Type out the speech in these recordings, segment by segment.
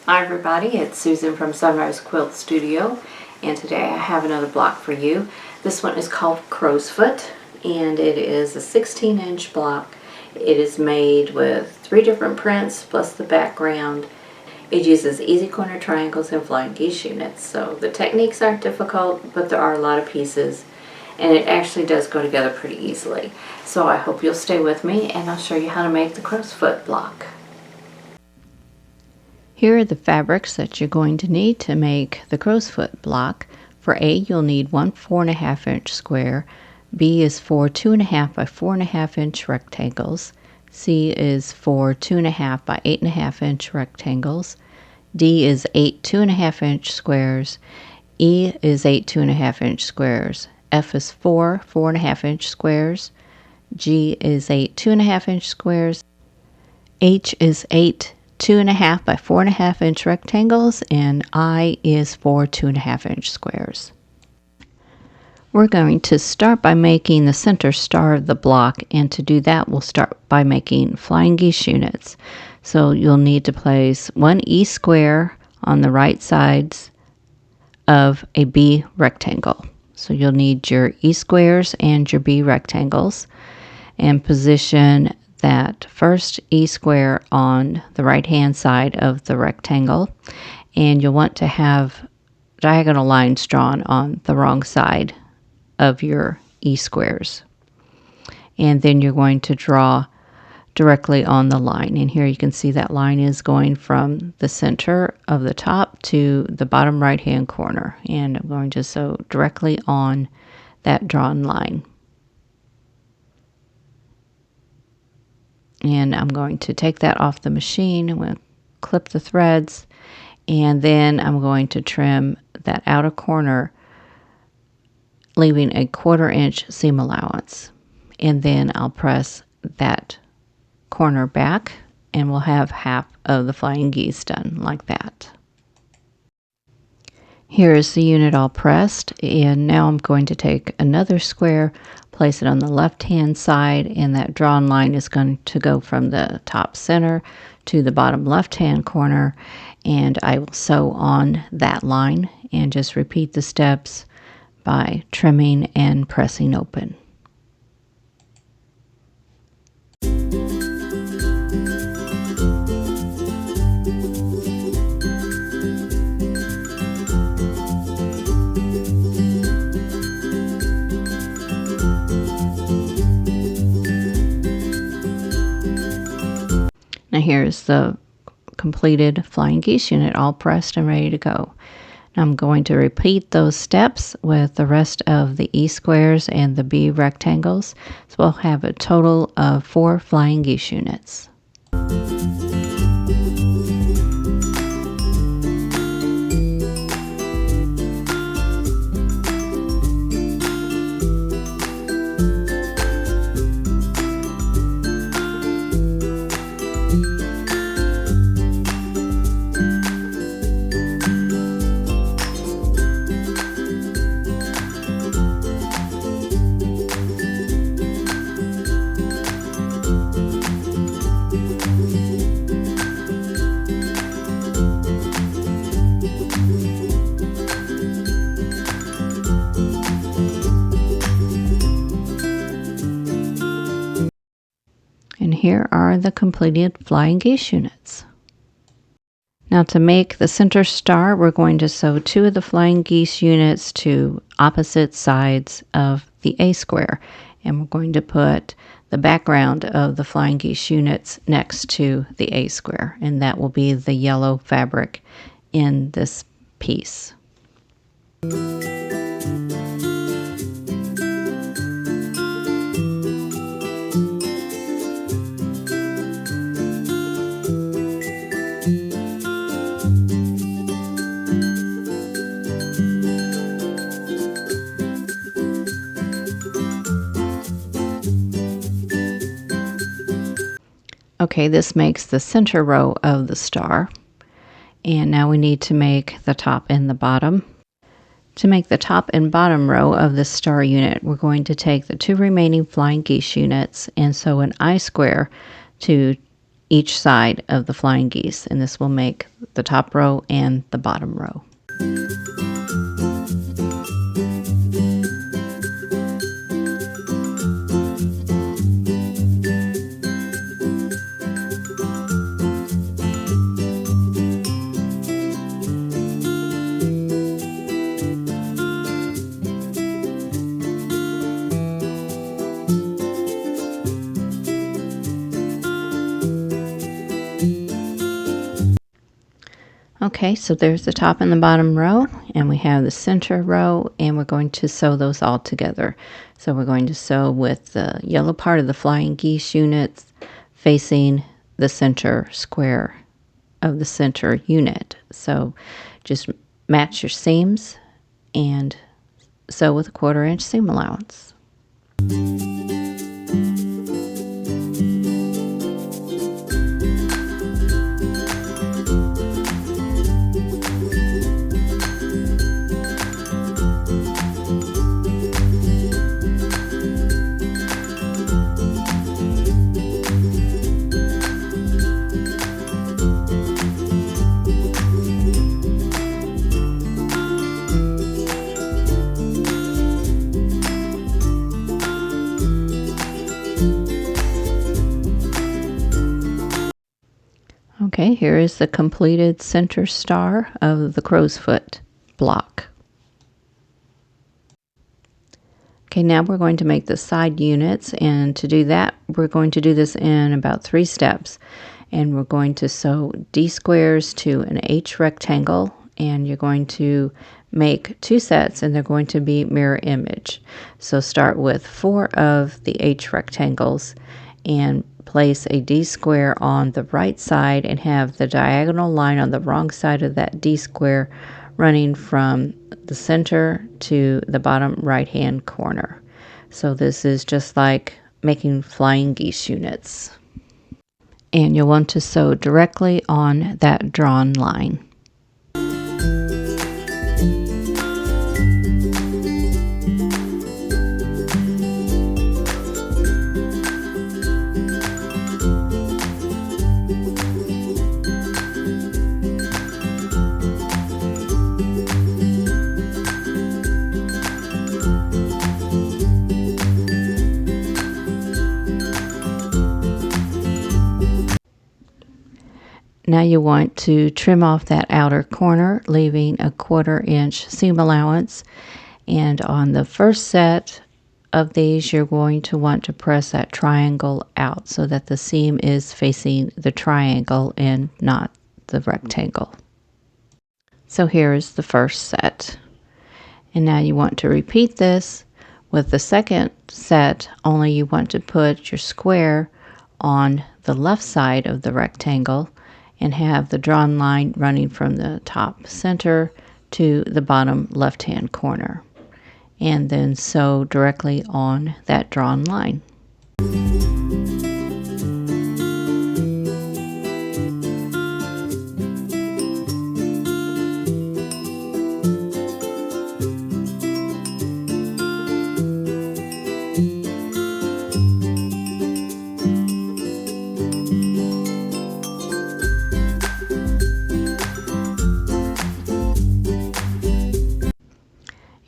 Hi everybody, it's Susan from Sunrise Quilt Studio, and today I have another block for you. This one is called Crow's Foot, and it is a 16-inch block. It is made with 3 different prints plus the background. It uses easy corner triangles and flying geese units, so the techniques aren't difficult, but there are a lot of pieces, and it actually does go together pretty easily. So I hope you'll stay with me, and I'll show you how to make the Crow's Foot block. Here are the fabrics that you're going to need to make the crow's foot block. For A, you'll need 1 4.5 inch square. B is 4 2.5 by 4.5 inch rectangles. C is 4 2.5 by 8.5 inch rectangles. D is 8 2.5 inch squares. E is 8 2.5 inch squares. F is 4 4.5 inch squares. G is 8 2.5 inch squares. H is 8 2.5 by 4.5 inch rectangles, and I is 4 2.5 inch squares. We're going to start by making the center star of the block, and to do that we'll start by making flying geese units. So you'll need to place 1 E square on the right sides of a B rectangle. So you'll need your E squares and your B rectangles, and position that first E square on the right hand side of the rectangle, and you'll want to have diagonal lines drawn on the wrong side of your E squares, and then you're going to draw directly on the line. And here you can see that line is going from the center of the top to the bottom right hand corner, and I'm going to sew directly on that drawn line. And I'm going to take that off the machine. I'm going to clip the threads, and then I'm going to trim that outer corner, leaving a 1/4 inch seam allowance. And then I'll press that corner back, and we'll have half of the flying geese done like that. Here is the unit all pressed, and now I'm going to take another square, place it on the left hand side, and that drawn line is going to go from the top center to the bottom left hand corner, and I will sew on that line and just repeat the steps by trimming and pressing open. Now here's the completed flying geese unit all pressed and ready to go. Now I'm going to repeat those steps with the rest of the E squares and the B rectangles. So we'll have a total of 4 flying geese units. And here are the completed flying geese units. Now to make the center star, we're going to sew 2 of the flying geese units to opposite sides of the A square, and we're going to put the background of the flying geese units next to the A square, and that will be the yellow fabric in this piece. Okay, this makes the center row of the star. And now we need to make the top and the bottom. To make the top and bottom row of the star unit, we're going to take the 2 remaining flying geese units and sew an I square to each side of the flying geese, and this will make the top row and the bottom row. Okay, so there's the top and the bottom row, and we have the center row, and we're going to sew those all together. So we're going to sew with the yellow part of the flying geese units facing the center square of the center unit. So just match your seams and sew with a 1/4 inch seam allowance. Okay, here is the completed center star of the crow's foot block. Okay, now we're going to make the side units, and to do that, we're going to do this in about 3 steps. And we're going to sew D squares to an H rectangle, and you're going to make 2 sets, and they're going to be mirror image. So start with 4 of the H rectangles and place a D square on the right side and have the diagonal line on the wrong side of that D square running from the center to the bottom right hand corner. So this is just like making flying geese units. And you'll want to sew directly on that drawn line. Now you want to trim off that outer corner, leaving a 1/4 inch seam allowance. And on the first set of these, you're going to want to press that triangle out so that the seam is facing the triangle and not the rectangle. So here is the first set. And now you want to repeat this with the second set, only you want to put your square on the left side of the rectangle and have the drawn line running from the top center to the bottom left-hand corner. And then sew directly on that drawn line.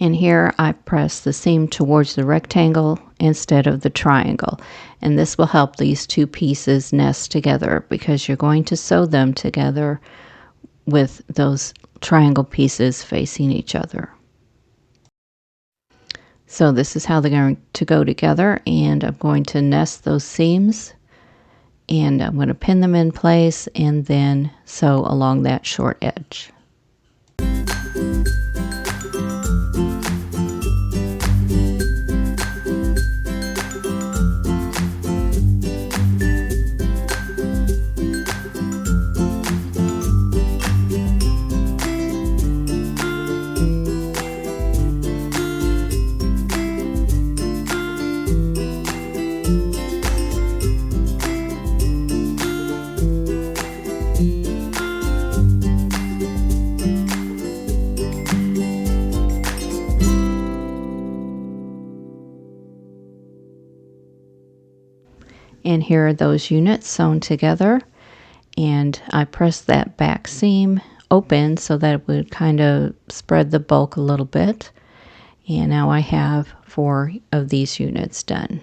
And here I press the seam towards the rectangle instead of the triangle. And this will help these 2 pieces nest together because you're going to sew them together with those triangle pieces facing each other. So this is how they're going to go together, and I'm going to nest those seams, and I'm going to pin them in place and then sew along that short edge. And here are those units sewn together. and I pressed that back seam open so that it would kind of spread the bulk a little bit. And now I have 4 of these units done.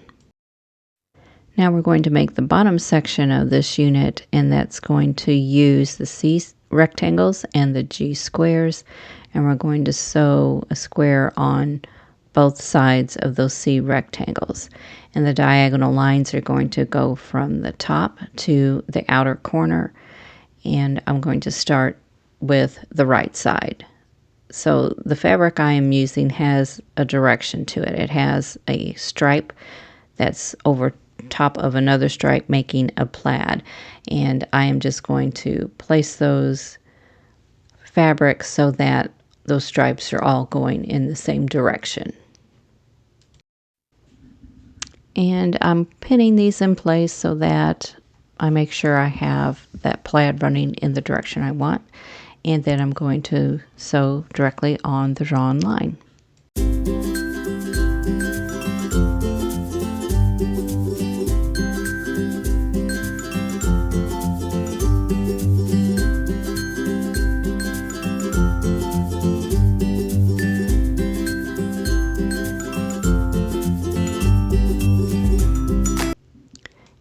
Now we're going to make the bottom section of this unit, and that's going to use the C rectangles and the G squares, and we're going to sew a square on both sides of those C rectangles. And the diagonal lines are going to go from the top to the outer corner, and I'm going to start with the right side. So the fabric I am using has a direction to it. It has a stripe that's over top of another stripe making a plaid, and I am just going to place those fabrics so that those stripes are all going in the same direction. And I'm pinning these in place so that I make sure I have that plaid running in the direction I want, and then I'm going to sew directly on the drawn line.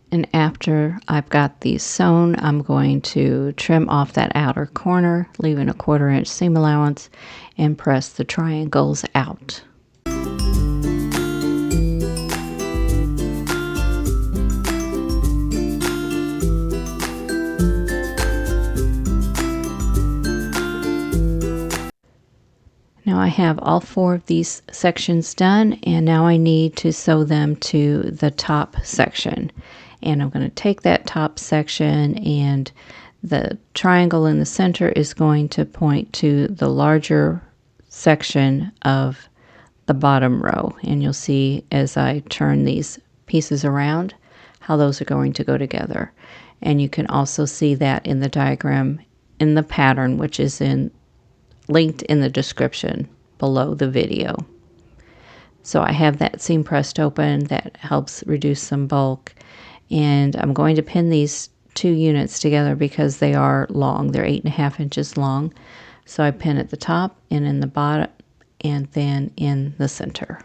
And after I've got these sewn, I'm going to trim off that outer corner, leaving a 1/4 inch seam allowance, and press the triangles out. Now I have all 4 of these sections done, and now I need to sew them to the top section. And I'm going to take that top section, and the triangle in the center is going to point to the larger section of the bottom row. And you'll see as I turn these pieces around how those are going to go together. And you can also see that in the diagram in the pattern, which is linked in the description below the video. So I have that seam pressed open. That helps reduce some bulk. And I'm going to pin these 2 units together because they are long. They're 8.5 inches long. So I pin at the top and in the bottom and then in the center.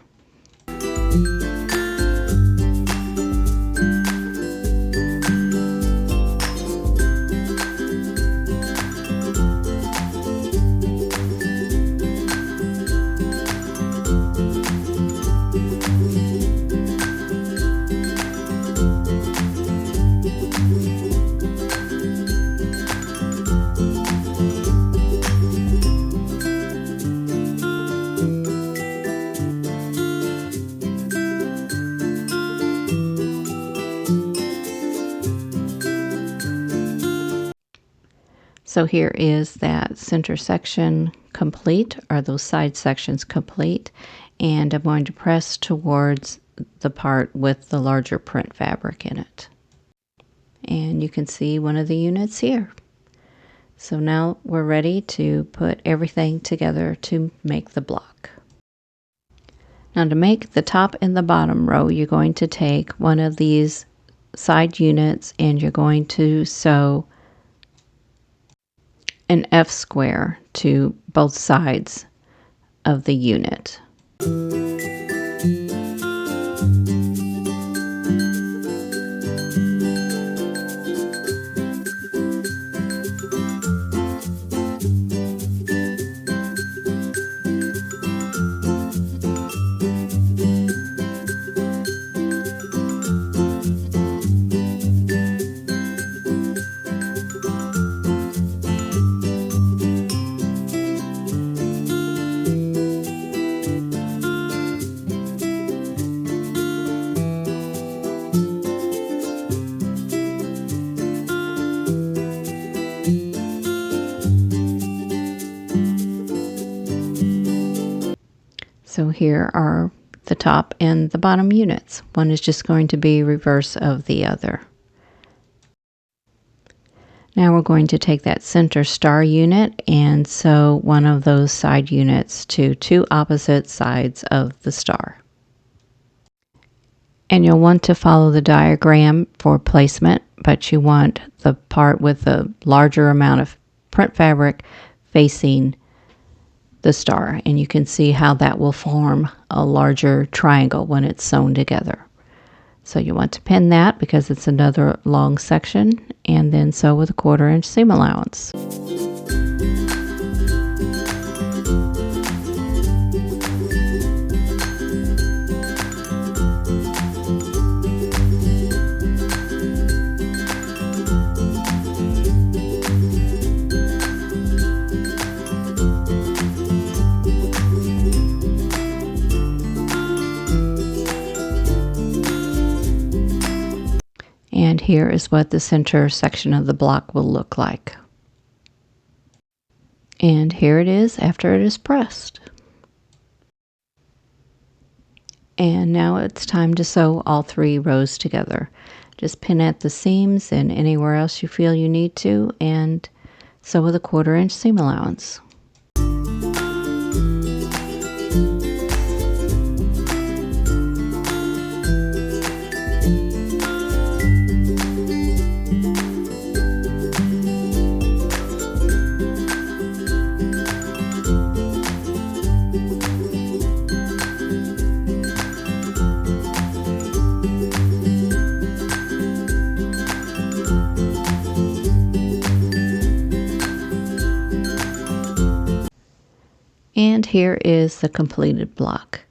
So here is that center section complete, or those side sections complete, and I'm going to press towards the part with the larger print fabric in it. And you can see one of the units here. So now we're ready to put everything together to make the block. Now to make the top and the bottom row, you're going to take one of these side units and you're going to sew an F square to both sides of the unit. So here are the top and the bottom units. One is just going to be reverse of the other. Now we're going to take that center star unit and sew one of those side units to 2 opposite sides of the star. And you'll want to follow the diagram for placement but you want the part with the larger amount of print fabric facing the star, and you can see how that will form a larger triangle when it's sewn together. So you want to pin that because it's another long section, and then sew with a 1/4 inch seam allowance. And here is what the center section of the block will look like. And here it is after it is pressed. And now it's time to sew all 3 rows together. Just pin at the seams and anywhere else you feel you need to, and sew with a 1/4 inch seam allowance. And here is the completed block.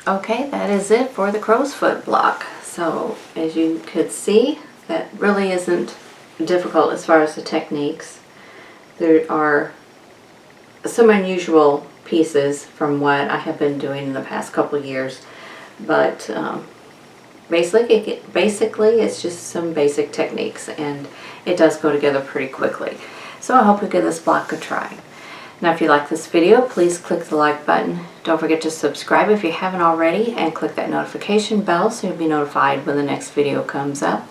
Okay, that is it for the crow's foot block. So as you could see, that really isn't difficult as far as the techniques. There are some unusual pieces from what I have been doing in the past couple years, but basically it's just some basic techniques, and it does go together pretty quickly. So I hope you give this block a try. Now if you like this video, please click the like button. Don't forget to subscribe if you haven't already, and click that notification bell so you'll be notified when the next video comes up.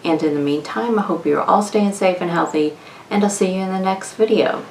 And in the meantime, I hope you're all staying safe and healthy, and I'll see you in the next video.